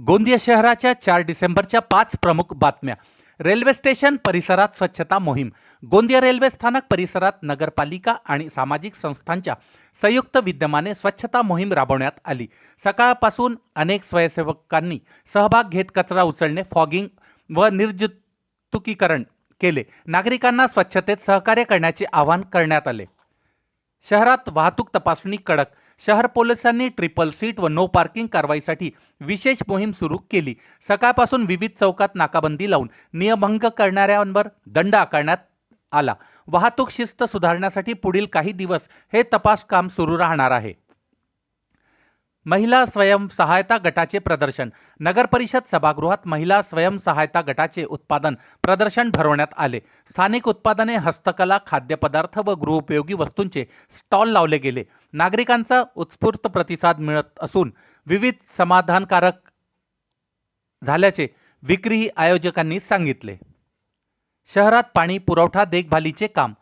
गोंदिया शहराच्या 4 डिसेंबरच्या 5 प्रमुख बातम्या. रेल्वे स्टेशन परिसरात स्वच्छता मोहीम. गोंदिया रेल्वे स्थानक परिसरात नगरपालिका आणि सामाजिक संस्थांच्या संयुक्त विद्यमाने स्वच्छता मोहीम राबवण्यात आली. सकाळपासून अनेक स्वयंसेवकांनी सहभाग घेत कचरा उचलणे, फॉगिंग व निर्जंतुकीकरण केले. नागरिकांना स्वच्छतेत सहकार्य करण्याचे आवाहन करण्यात आले. शहरात वाहतूक तपासणी कडक. शहर पोलिसांनी ट्रिपल सीट व नो पार्किंग कारवाईसाठी विशेष मोहीम सुरू केली. सकाळपासून विविध चौकात नाकाबंदी लावून नियमभंग करणाऱ्यांवर दंड आकारण्यात आला. वाहतूक शिस्त सुधारण्यासाठी पुढील काही दिवस हे तपास काम सुरू राहणार आहे. महिला स्वयंसहायता गटाचे प्रदर्शन. नगर परिषद सभागृहात महिला स्वयंसहायता गटाचे उत्पादन प्रदर्शन भरवण्यात आले. स्थानिक उत्पादने, हस्तकला, खाद्यपदार्थ व गृहोपयोगी वस्तूंचे स्टॉल लावले गेले. नागरिकांचा उत्स्फूर्त प्रतिसाद मिळत असून विविध समाधानकारक झाल्याचे विक्री आयोजकांनी सांगितले. शहरात पाणी पुरवठा देखभालीचे काम.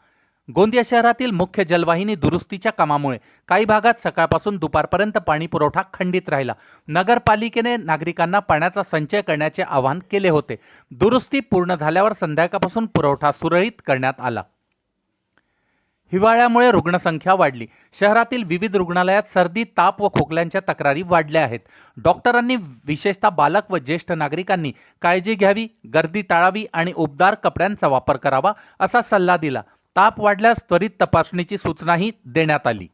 गोंदिया शहरातील मुख्य जलवाहिनी दुरुस्तीच्या कामामुळे काही भागात सकाळपासून दुपारपर्यंत पाणी पुरवठा खंडित राहिला. नगरपालिकेने नागरिकांना पाण्याचा संचय करण्याचे आवाहन केले होते. दुरुस्ती पूर्ण झाल्यावर संध्याकाळपासून पुरवठा सुरळीत करण्यात आला. हिवाळ्यामुळे रुग्णसंख्या वाढली. शहरातील विविध रुग्णालयात सर्दी, ताप व खोकल्यांच्या तक्रारी वाढल्या आहेत. डॉक्टरांनी विशेषतः बालक व ज्येष्ठ नागरिकांनी काळजी घ्यावी, गर्दी टाळावी आणि उबदार कपड्यांचा वापर करावा असा सल्ला दिला. ताप वाढल्यास त्वरित तपासणीची सूचनाही देण्यात आली.